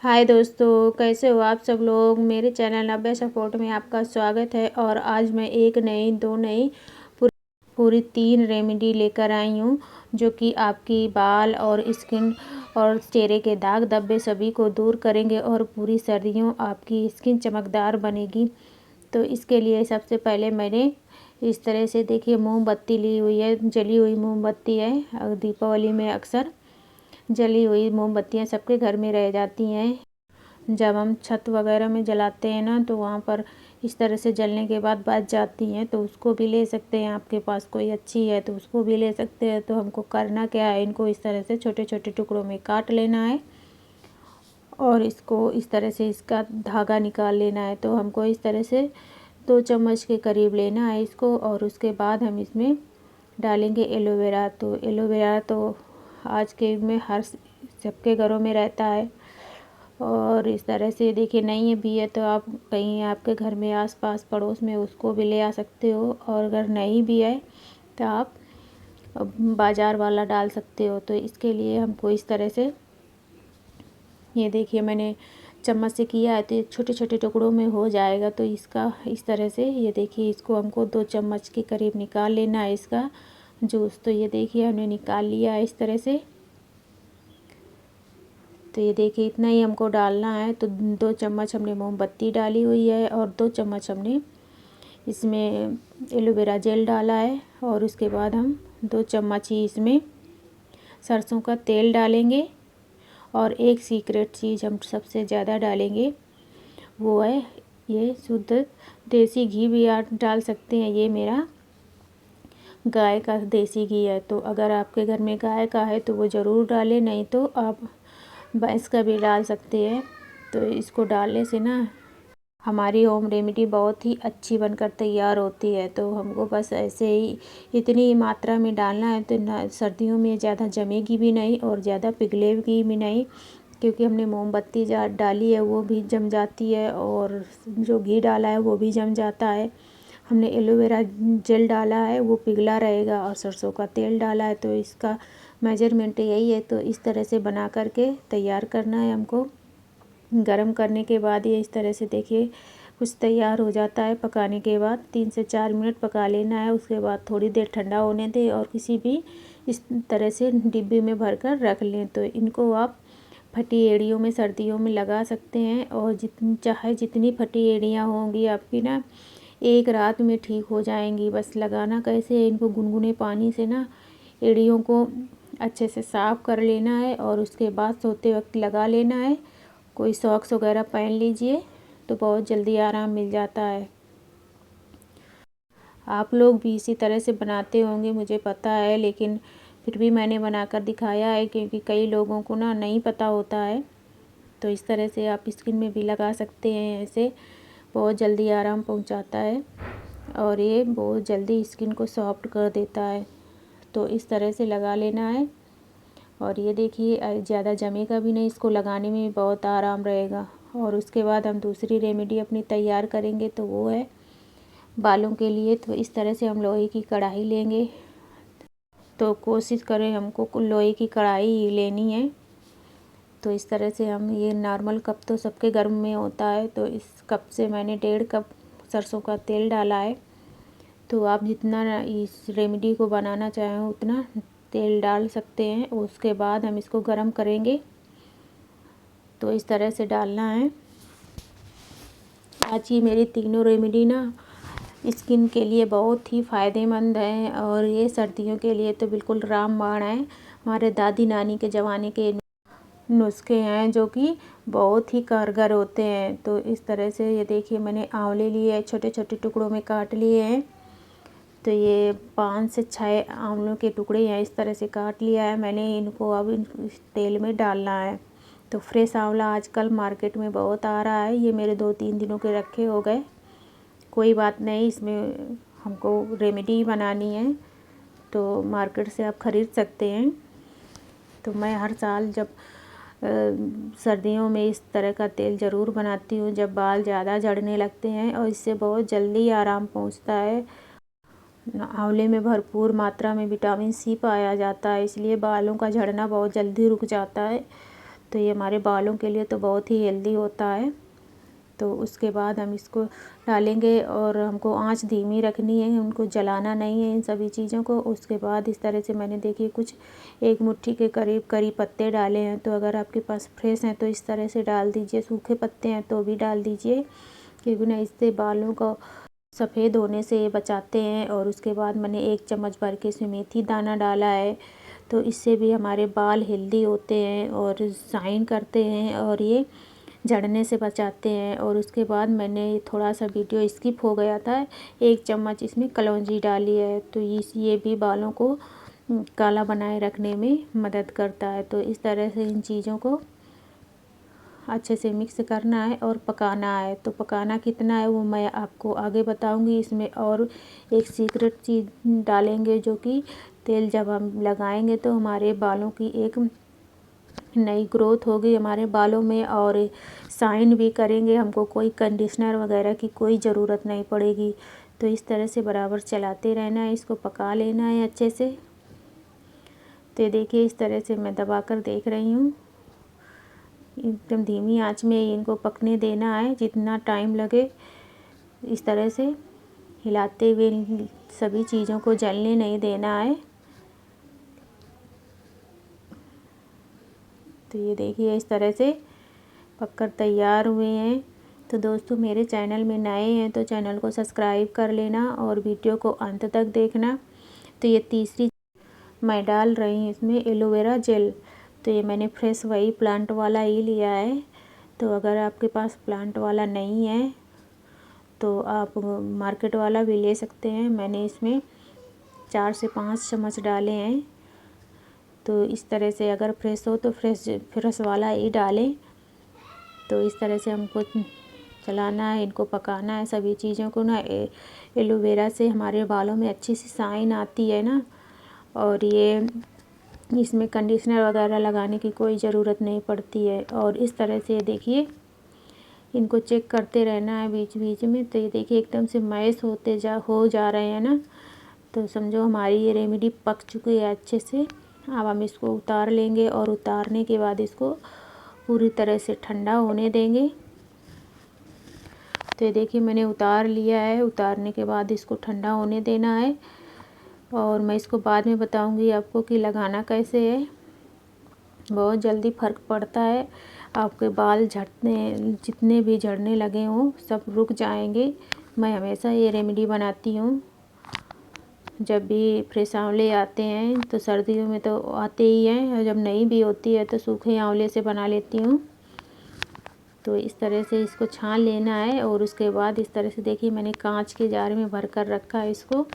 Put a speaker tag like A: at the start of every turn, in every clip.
A: हाय दोस्तों, कैसे हो आप सब लोग। मेरे चैनल नव्या सपोर्ट में आपका स्वागत है। और आज मैं एक नई दो नई पूरी 3 रेमेडी लेकर आई हूँ जो कि आपकी बाल और स्किन और चेहरे के दाग धब्बे सभी को दूर करेंगे और पूरी सर्दियों आपकी स्किन चमकदार बनेगी। तो इसके लिए सबसे पहले मैंने इस तरह से देखिए मोमबत्ती ली हुई है, जली हुई मोमबत्ती है। और दीपावली में अक्सर जली हुई मोमबत्तियाँ सबके घर में रह जाती हैं। जब हम छत वगैरह में जलाते हैं ना, तो वहाँ पर इस तरह से जलने के बाद बच जाती हैं, तो उसको भी ले सकते हैं। आपके पास कोई अच्छी है तो उसको भी ले सकते हैं। तो हमको करना क्या है, इनको इस तरह से छोटे छोटे टुकड़ों में काट लेना है और इसको इस तरह से इसका धागा निकाल लेना है। तो हमको इस तरह से 2 चम्मच के करीब लेना है इसको। और उसके बाद हम इसमें डालेंगे एलोवेरा। तो एलोवेरा तो आज के युग में हर सबके घरों में रहता है। और इस तरह से देखिए नहीं भी है तो आप कहीं आपके घर में आसपास पड़ोस में उसको भी ले आ सकते हो। और अगर नहीं भी है तो आप बाज़ार वाला डाल सकते हो। तो इसके लिए हमको इस तरह से, ये देखिए मैंने चम्मच से किया है तो ये छोटे छोटे टुकड़ों में हो जाएगा। तो इसका इस तरह से ये देखिए, इसको हमको 2 चम्मच के करीब निकाल लेना है इसका जूस। तो ये देखिए हमने निकाल लिया है इस तरह से। तो ये देखिए इतना ही हमको डालना है। तो 2 चम्मच हमने मोमबत्ती डाली हुई है और 2 चम्मच हमने इसमें एलोवेरा जेल डाला है। और उसके बाद हम 2 चम्मच ही इसमें सरसों का तेल डालेंगे। और एक सीक्रेट चीज़ हम सबसे ज़्यादा डालेंगे, वो है ये शुद्ध देसी घी भी आप डाल सकते हैं। ये मेरा गाय का देसी घी है। तो अगर आपके घर में गाय का है तो वो ज़रूर डालें, नहीं तो आप भैंस का भी डाल सकते हैं। तो इसको डालने से ना हमारी होम रेमेडी बहुत ही अच्छी बनकर तैयार होती है। तो हमको बस ऐसे ही इतनी ही मात्रा में डालना है। तो ना सर्दियों में ज़्यादा जमेगी भी नहीं और ज़्यादा पिघलेगी भी नहीं, क्योंकि हमने मोमबत्ती डाली है वो भी जम जाती है और जो घी डाला है वो भी जम जाता है। हमने एलोवेरा जेल डाला है वो पिघला रहेगा और सरसों का तेल डाला है। तो इसका मेजरमेंट यही है। तो इस तरह से बना करके तैयार करना है हमको। गरम करने के बाद ये इस तरह से देखिए कुछ तैयार हो जाता है। पकाने के बाद 3 से 4 मिनट पका लेना है। उसके बाद थोड़ी देर ठंडा होने दें और किसी भी इस तरह से डिब्बे में भरकर रख लें। तो इनको आप फटी एड़ियों में सर्दियों में लगा सकते हैं। और जितनी फटी एड़ियाँ होंगी आपकी ना, एक रात में ठीक हो जाएंगी। बस लगाना कैसे है, इनको गुनगुने पानी से ना एड़ियों को अच्छे से साफ़ कर लेना है और उसके बाद सोते वक्त लगा लेना है। कोई सॉक्स वगैरह पहन लीजिए तो बहुत जल्दी आराम मिल जाता है। आप लोग भी इसी तरह से बनाते होंगे मुझे पता है, लेकिन फिर भी मैंने बनाकर दिखाया है क्योंकि कई लोगों को ना नहीं पता होता है। तो इस तरह से आप स्किन में भी लगा सकते हैं। ऐसे बहुत जल्दी आराम पहुंचाता है और ये बहुत जल्दी स्किन को सॉफ्ट कर देता है। तो इस तरह से लगा लेना है। और ये देखिए ज़्यादा जमेगा भी नहीं, इसको लगाने में भी बहुत आराम रहेगा। और उसके बाद हम दूसरी रेमेडी अपनी तैयार करेंगे, तो वो है बालों के लिए। तो इस तरह से हम लोहे की कढ़ाई लेंगे। तो कोशिश करें हमको लोहे की कढ़ाई ही लेनी है। तो इस तरह से हम, ये नॉर्मल कप तो सबके घर में होता है, तो इस कप से मैंने 1.5 कप सरसों का तेल डाला है। तो आप जितना इस रेमेडी को बनाना चाहें उतना तेल डाल सकते हैं। उसके बाद हम इसको गरम करेंगे। तो इस तरह से डालना है। आज की मेरी तीनों रेमेडी ना स्किन के लिए बहुत ही फ़ायदेमंद है और ये सर्दियों के लिए तो बिल्कुल रामबाण है। हमारे दादी नानी के ज़माने के नुस्खे हैं जो कि बहुत ही कारगर होते हैं। तो इस तरह से ये देखिए मैंने आंवले लिए, छोटे छोटे टुकड़ों में काट लिए हैं। तो ये 5 से 6 आंवलों के टुकड़े हैं, इस तरह से काट लिया है मैंने। इनको अब इस तेल में डालना है। तो फ्रेश आंवला आजकल मार्केट में बहुत आ रहा है। ये मेरे 2-3 दिनों के रखे हो गए। कोई बात नहीं, इसमें हमको रेमेडी बनानी है तो मार्केट से आप ख़रीद सकते हैं। तो मैं हर साल जब सर्दियों में इस तरह का तेल ज़रूर बनाती हूँ जब बाल ज़्यादा झड़ने लगते हैं, और इससे बहुत जल्दी आराम पहुँचता है। आंवले में भरपूर मात्रा में विटामिन सी पाया जाता है, इसलिए बालों का झड़ना बहुत जल्दी रुक जाता है। तो ये हमारे बालों के लिए तो बहुत ही हेल्दी होता है। तो उसके बाद हम इसको डालेंगे और हमको आंच धीमी रखनी है, उनको जलाना नहीं है इन सभी चीज़ों को। उसके बाद इस तरह से मैंने देखिए कुछ 1 मुट्ठी के करीब करी पत्ते डाले हैं। तो अगर आपके पास फ्रेश हैं तो इस तरह से डाल दीजिए, सूखे पत्ते हैं तो भी डाल दीजिए, क्योंकि ना इससे बालों को सफ़ेद होने से बचाते हैं। और उसके बाद मैंने 1 चम्मच भर के इसमें मेथी दाना डाला है, तो इससे भी हमारे बाल हेल्दी होते हैं और शाइन करते हैं और ये झड़ने से बचाते हैं। और उसके बाद मैंने थोड़ा सा वीडियो स्किप हो गया था, 1 चम्मच इसमें कलौंजी डाली है। तो ये भी बालों को काला बनाए रखने में मदद करता है। तो इस तरह से इन चीज़ों को अच्छे से मिक्स करना है और पकाना है। तो पकाना कितना है वो मैं आपको आगे बताऊंगी। इसमें और एक सीक्रेट चीज़ डालेंगे, जो कि तेल जब हम लगाएंगे तो हमारे बालों की एक नई ग्रोथ होगी हमारे बालों में, और शाइन भी करेंगे। हमको कोई कंडीशनर वगैरह की कोई ज़रूरत नहीं पड़ेगी। तो इस तरह से बराबर चलाते रहना है, इसको पका लेना है अच्छे से। तो देखिए इस तरह से मैं दबाकर देख रही हूँ, एकदम धीमी आंच में इनको पकने देना है जितना टाइम लगे। इस तरह से हिलाते हुए सभी चीज़ों को जलने नहीं देना है। तो ये देखिए इस तरह से पककर तैयार हुए हैं। तो दोस्तों मेरे चैनल में नए हैं तो चैनल को सब्सक्राइब कर लेना और वीडियो को अंत तक देखना। तो ये तीसरी मैं डाल रही हूँ इसमें एलोवेरा जेल। तो ये मैंने फ्रेश वही प्लांट वाला ही लिया है। तो अगर आपके पास प्लांट वाला नहीं है तो आप मार्केट वाला भी ले सकते हैं। मैंने इसमें 4 से 5 चम्मच डाले हैं। तो इस तरह से अगर फ्रेश हो तो फ्रेश वाला ही डालें। तो इस तरह से हमको चलाना है, इनको पकाना है सभी चीज़ों को ना। एलोवेरा से हमारे बालों में अच्छी सी शाइन आती है ना। और ये इसमें कंडीशनर वगैरह लगाने की कोई ज़रूरत नहीं पड़ती है। और इस तरह से देखिए इनको चेक करते रहना है बीच बीच में। तो ये देखिए एकदम से मैश हो जा रहे हैं ना। तो समझो हमारी ये रेमेडी पक चुकी है अच्छे से। अब हम इसको उतार लेंगे और उतारने के बाद इसको पूरी तरह से ठंडा होने देंगे। तो ये देखिए मैंने उतार लिया है। उतारने के बाद इसको ठंडा होने देना है और मैं इसको बाद में बताऊंगी आपको कि लगाना कैसे है। बहुत जल्दी फ़र्क पड़ता है, आपके बाल जितने भी झड़ने लगे हों सब रुक जाएंगे। मैं हमेशा ये रेमेडी बनाती हूँ जब भी फ्रेश आंवले आते हैं। तो सर्दियों में तो आते ही हैं, और जब नहीं भी होती है तो सूखे आंवले से बना लेती हूँ। तो इस तरह से इसको छान लेना है और उसके बाद इस तरह से देखिए मैंने कांच के जार में भर कर रखा है इसको।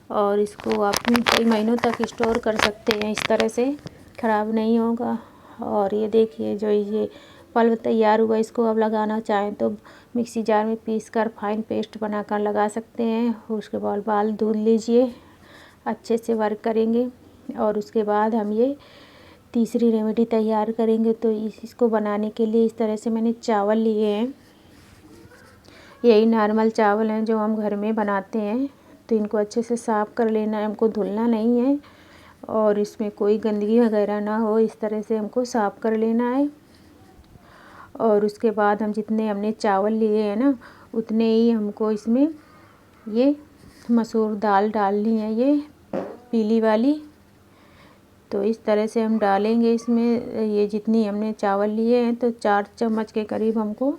A: और इसको आप कई महीनों तक स्टोर कर सकते हैं, इस तरह से ख़राब नहीं होगा। और ये देखिए जो ये पल्प तैयार हुआ, इसको अब लगाना चाहें तो मिक्सी जार में पीस कर फाइन पेस्ट बनाकर लगा सकते हैं। उसके बाद बाल धुल लीजिए, अच्छे से वर्क करेंगे। और उसके बाद हम ये तीसरी रेमेडी तैयार करेंगे। तो इसको बनाने के लिए इस तरह से मैंने चावल लिए हैं, यही नॉर्मल चावल हैं जो हम घर में बनाते हैं। तो इनको अच्छे से साफ़ कर लेना है, हमको धुलना नहीं है और इसमें कोई गंदगी वगैरह ना हो, इस तरह से हमको साफ़ कर लेना है। और उसके बाद हम जितने हमने चावल लिए हैं ना उतने ही हमको इसमें ये मसूर दाल डालनी है, ये पीली वाली। तो इस तरह से हम डालेंगे इसमें। ये जितनी हमने चावल लिए हैं तो 4 चम्मच के करीब हमको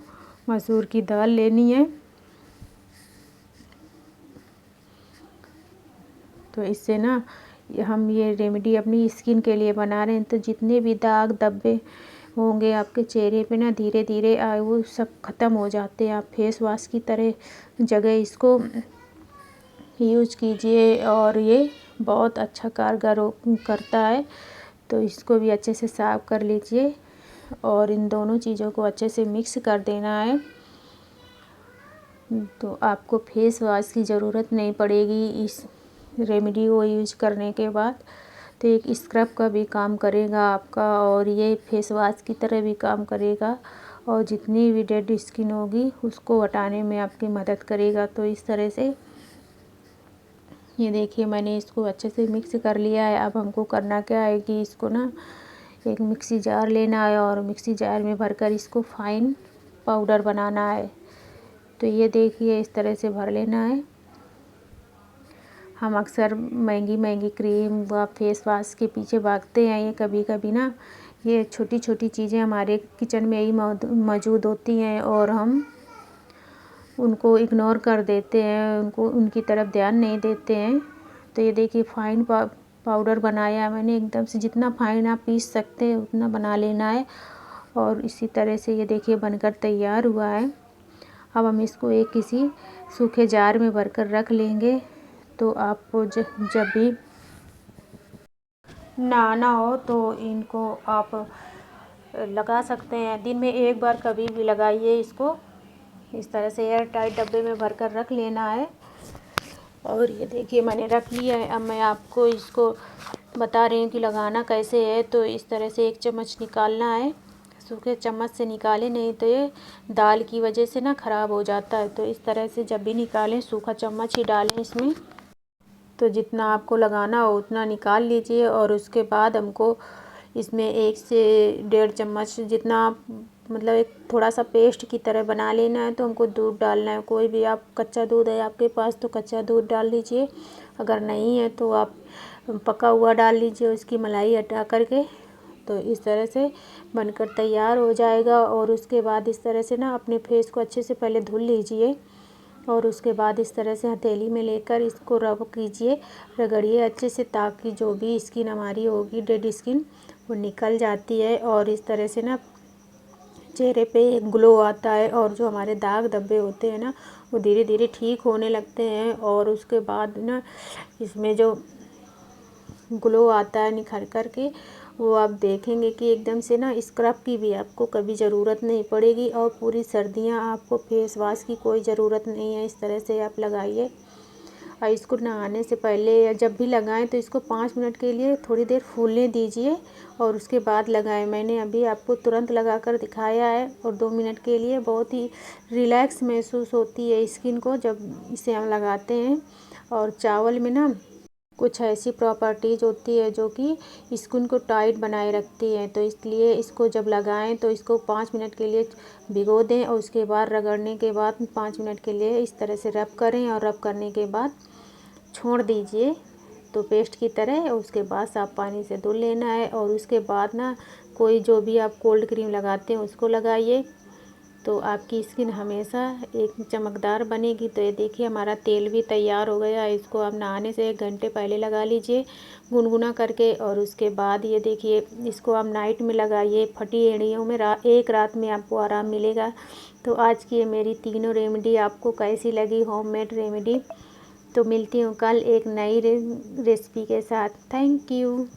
A: मसूर की दाल लेनी है। तो इससे ना हम ये रेमेडी अपनी स्किन के लिए बना रहे हैं। तो जितने भी दाग धब्बे होंगे आपके चेहरे पे ना धीरे धीरे वो सब ख़त्म हो जाते हैं। आप फेस वॉश की तरह जगह इसको यूज कीजिए और ये बहुत अच्छा कारगर करता है। तो इसको भी अच्छे से साफ़ कर लीजिए और इन दोनों चीज़ों को अच्छे से मिक्स कर देना है। तो आपको फेस वॉश की ज़रूरत नहीं पड़ेगी इस रेमेडी को यूज करने के बाद। तो एक स्क्रब का भी काम करेगा आपका और ये फेस वॉश की तरह भी काम करेगा और जितनी भी डेड स्किन होगी उसको हटाने में आपकी मदद करेगा। तो इस तरह से ये देखिए मैंने इसको अच्छे से मिक्स कर लिया है। अब हमको करना क्या है कि इसको ना एक मिक्सी जार लेना है और मिक्सी जार में भरकर इसको फाइन पाउडर बनाना है। तो ये देखिए इस तरह से भर लेना है। हम अक्सर महंगी महंगी क्रीम व फेस वाश के पीछे भागते हैं, ये कभी कभी ना ये छोटी छोटी चीज़ें हमारे किचन में ही मौजूद होती हैं और हम उनको इग्नोर कर देते हैं, उनकी तरफ ध्यान नहीं देते हैं। तो ये देखिए फाइन पाउडर बनाया है मैंने, एकदम से जितना फाइन आप पीस सकते हैं उतना बना लेना है। और इसी तरह से ये देखिए बनकर तैयार हुआ है। अब हम इसको एक किसी सूखे जार में भरकर रख लेंगे। तो आपको जब भी नहाना हो तो इनको आप लगा सकते हैं। दिन में एक बार कभी भी लगाइए इसको। इस तरह से एयर टाइट डब्बे में भरकर रख लेना है। और ये देखिए मैंने रख लिया है। अब मैं आपको इसको बता रही हूँ कि लगाना कैसे है। तो इस तरह से 1 चम्मच निकालना है। सूखे चम्मच से निकालें, नहीं तो ये दाल की वजह से ना ख़राब हो जाता है। तो इस तरह से जब भी निकालें सूखा चम्मच ही डालें इसमें। तो जितना आपको लगाना हो उतना निकाल लीजिए। और उसके बाद हमको इसमें 1 से 1.5 चम्मच जितना मतलब एक थोड़ा सा पेस्ट की तरह बना लेना है। तो हमको दूध डालना है। कोई भी आप कच्चा दूध है आपके पास तो कच्चा दूध डाल लीजिए, अगर नहीं है तो आप पका हुआ डाल लीजिए उसकी मलाई हटा करके। तो इस तरह से बनकर तैयार हो जाएगा। और उसके बाद इस तरह से ना अपने फेस को अच्छे से पहले धुल लीजिए और उसके बाद इस तरह से हथेली में लेकर इसको रब कीजिए, रगड़िए अच्छे से, ताकि जो भी स्किन हमारी होगी डेड स्किन वो निकल जाती है। और इस तरह से ना चेहरे पे एक ग्लो आता है और जो हमारे दाग धब्बे होते हैं ना वो धीरे धीरे ठीक होने लगते हैं। और उसके बाद ना इसमें जो ग्लो आता है निखर कर के, वो आप देखेंगे कि एकदम से ना स्क्रब की भी आपको कभी ज़रूरत नहीं पड़ेगी। और पूरी सर्दियां आपको फेस वॉश की कोई ज़रूरत नहीं है। इस तरह से आप लगाइए। और इसको नहाने से पहले या जब भी लगाएं तो इसको 5 मिनट के लिए थोड़ी देर फूलने दीजिए और उसके बाद लगाएं। मैंने अभी आपको तुरंत लगाकर दिखाया है। और 2 मिनट के लिए बहुत ही रिलैक्स महसूस होती है स्किन को जब इसे हम लगाते हैं। और चावल में ना कुछ ऐसी प्रॉपर्टीज़ होती है जो कि स्किन को टाइट बनाए रखती है। तो इसलिए इसको जब लगाएं तो इसको 5 मिनट के लिए भिगो दें और उसके बाद रगड़ने के बाद 5 मिनट के लिए इस तरह से रब करें और रब करने के बाद छोड़ दीजिए तो पेस्ट की तरह। उसके बाद साफ़ पानी से धुल लेना है। और उसके बाद ना कोई जो भी आप कोल्ड क्रीम लगाते हैं उसको लगाइए तो आपकी स्किन हमेशा एक चमकदार बनेगी। तो ये देखिए हमारा तेल भी तैयार हो गया है। इसको आप नहाने से 1 घंटे पहले लगा लीजिए गुनगुना करके। और उसके बाद ये देखिए इसको आप नाइट में लगाइए, फटी एड़ियों में एक रात में आपको आराम मिलेगा। तो आज की ये मेरी तीनों रेमेडी आपको कैसी लगी, होममेड रेमेडी। तो मिलती हूँ कल एक नई रेसिपी के साथ। Thank you.